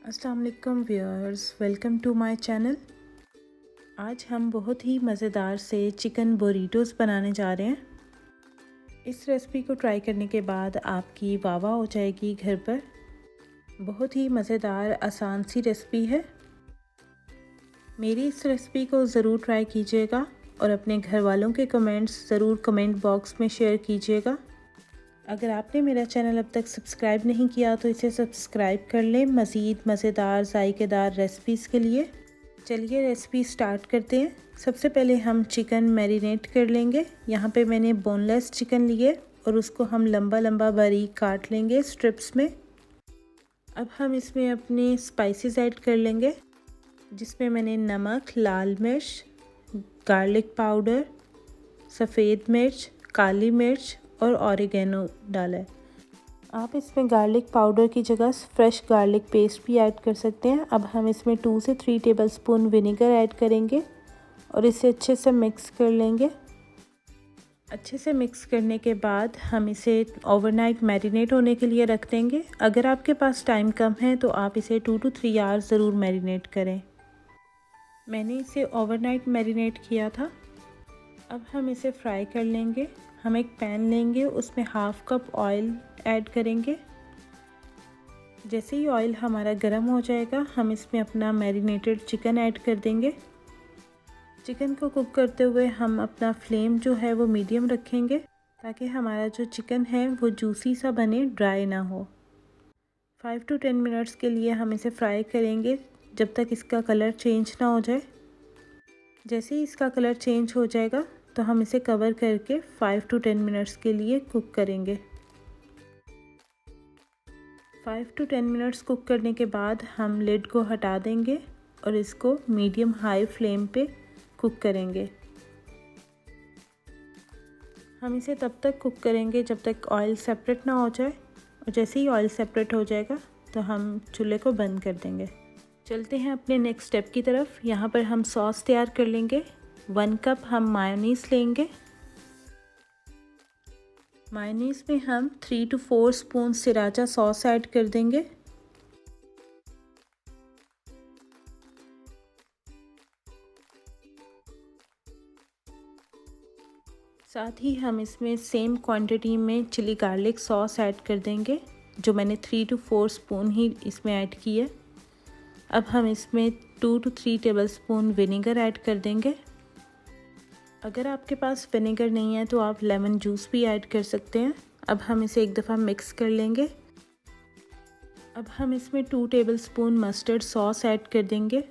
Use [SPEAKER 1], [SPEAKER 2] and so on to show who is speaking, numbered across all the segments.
[SPEAKER 1] अस्सलाम वालेकुम viewers, welcome to my channel. आज हम बहुत ही मज़ेदार से चिकन बुरीटोस बनाने जा रहे हैं। इस रेसिपी को ट्राई करने के बाद आपकी वाह वाह हो जाएगी घर पर। बहुत ही मज़ेदार आसान सी रेसिपी है। मेरी इस रेसिपी को ज़रूर ट्राई कीजिएगा और अपने घर वालों के कमेंट्स ज़रूर कमेंट बॉक्स में शेयर कीजिएगा। अगर आपने मेरा चैनल अब तक सब्सक्राइब नहीं किया तो इसे सब्सक्राइब कर लें मज़ीद मज़ेदार जायकेदार रेसिपीज़ के लिए। चलिए रेसिपी स्टार्ट करते हैं। सबसे पहले हम चिकन मैरिनेट कर लेंगे। यहाँ पे मैंने बोनलेस चिकन लिए और उसको हम लंबा लंबा बारीक काट लेंगे स्ट्रिप्स में। अब हम इसमें अपने स्पाइसेस ऐड कर लेंगे, जिसमें मैंने नमक, लाल मिर्च, गार्लिक पाउडर, सफ़ेद मिर्च, काली मिर्च और ऑरिगेनो डाला है। आप इसमें गार्लिक पाउडर की जगह फ्रेश गार्लिक पेस्ट भी ऐड कर सकते हैं। अब हम इसमें 2 से 3 टेबलस्पून विनेगर ऐड करेंगे और इसे अच्छे से मिक्स कर लेंगे। अच्छे से मिक्स करने के बाद हम इसे ओवरनाइट मैरिनेट होने के लिए रख देंगे। अगर आपके पास टाइम कम है तो आप इसे 2 to 3 आवर्स ज़रूर मैरिनेट करें। मैंने इसे ओवरनाइट मैरिनेट किया था। अब हम इसे फ्राई कर लेंगे। हम एक पैन लेंगे, उसमें हाफ़ कप ऑयल ऐड करेंगे। जैसे ही ऑयल हमारा गर्म हो जाएगा हम इसमें अपना मैरिनेटेड चिकन ऐड कर देंगे। चिकन को कुक करते हुए हम अपना फ्लेम जो है वो मीडियम रखेंगे, ताकि हमारा जो चिकन है वो जूसी सा बने, ड्राई ना हो। 5 to 10 मिनट्स के लिए हम इसे फ्राई करेंगे, जब तक इसका कलर चेंज ना हो जाए। जैसे ही इसका कलर चेंज हो जाएगा तो हम इसे कवर करके 5 to 10 मिनट्स के लिए कुक करेंगे। 5 to 10 मिनट्स कुक करने के बाद हम लिड को हटा देंगे और इसको मीडियम हाई फ्लेम पे कुक करेंगे। हम इसे तब तक कुक करेंगे जब तक ऑयल सेपरेट ना हो जाए, और जैसे ही ऑयल सेपरेट हो जाएगा तो हम चूल्हे को बंद कर देंगे। चलते हैं अपने नेक्स्ट स्टेप की तरफ। यहाँ पर हम सॉस तैयार कर लेंगे। 1 कप हम मायोनीज़ लेंगे। मायोनीज़ में हम 3 to 4 spoon sriracha sauce add कर देंगे। साथ ही हम इसमें सेम क्वांटिटी में चिली गार्लिक सॉस ऐड कर देंगे, जो मैंने 3 to 4 स्पून ही इसमें ऐड की है। अब हम इसमें 2 to 3 टेबलस्पून विनेगर ऐड कर देंगे। अगर आपके पास विनेगर नहीं है तो आप लेमन जूस भी ऐड कर सकते हैं। अब हम इसे एक दफ़ा मिक्स कर लेंगे। अब हम इसमें 2 टेबलस्पून मस्टर्ड सॉस ऐड कर देंगे।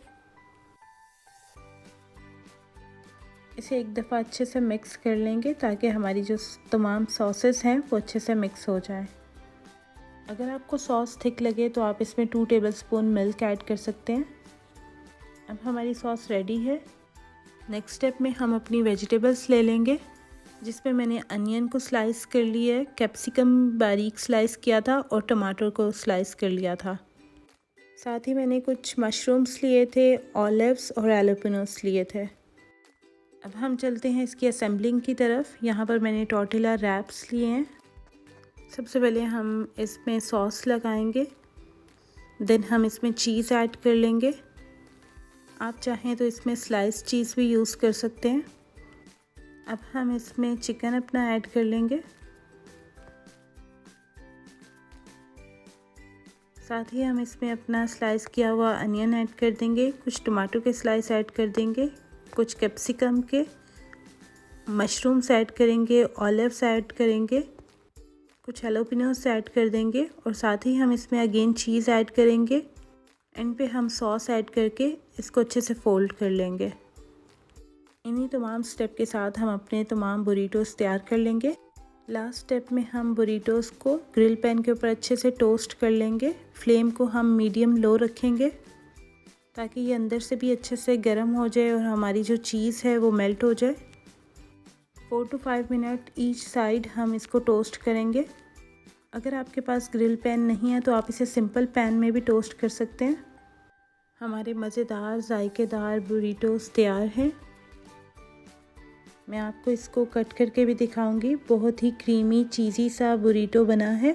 [SPEAKER 1] इसे एक दफ़ा अच्छे से मिक्स कर लेंगे, ताकि हमारी जो तमाम सॉसेस हैं वो अच्छे से मिक्स हो जाएं। अगर आपको सॉस थिक लगे तो आप इसमें 2 टेबलस्पून मिल्क ऐड कर सकते हैं। अब हमारी सॉस रेडी है। नेक्स्ट स्टेप में हम अपनी वेजिटेबल्स ले लेंगे, जिसमें मैंने अनियन को स्लाइस कर लिया है, कैप्सिकम बारीक स्लाइस किया था और टमाटर को स्लाइस कर लिया था। साथ ही मैंने कुछ मशरूम्स लिए थे, ऑलिव्स और एलोपिनोस लिए थे। अब हम चलते हैं इसकी असेंबलिंग की तरफ। यहाँ पर मैंने टॉर्टिला रैप्स लिए हैं। सबसे पहले हम इसमें सॉस लगाएंगे, देन हम इसमें चीज़ ऐड कर लेंगे। आप चाहें तो इसमें स्लाइस चीज़ भी यूज़ कर सकते हैं। अब हम इसमें चिकन अपना ऐड कर लेंगे। साथ ही हम इसमें अपना स्लाइस किया हुआ अनियन ऐड कर देंगे, कुछ टमाटो के स्लाइस ऐड कर देंगे, कुछ कैप्सिकम के, मशरूम्स ऐड करेंगे, ऑलिव्स ऐड करेंगे, कुछ हैलोपिनोस ऐड कर देंगे और साथ ही हम इसमें अगेन चीज़ ऐड करेंगे। एंड पे हम सॉस ऐड करके इसको अच्छे से फोल्ड कर लेंगे। इन्हीं तमाम स्टेप के साथ हम अपने तमाम बुरीटोस तैयार कर लेंगे। लास्ट स्टेप में हम बुरीटोस को ग्रिल पैन के ऊपर अच्छे से टोस्ट कर लेंगे। फ्लेम को हम मीडियम लो रखेंगे, ताकि ये अंदर से भी अच्छे से गर्म हो जाए और हमारी जो चीज़ है वो मेल्ट हो जाए। 4 to 5 मिनट ईच साइड हम इसको टोस्ट करेंगे। अगर आपके पास ग्रिल पैन नहीं है तो आप इसे सिंपल पैन में भी टोस्ट कर सकते हैं। हमारे मज़ेदार जायकेदार बुरीटोस तैयार हैं। मैं आपको इसको कट करके भी दिखाऊंगी। बहुत ही क्रीमी चीज़ी सा बुरीटो बना है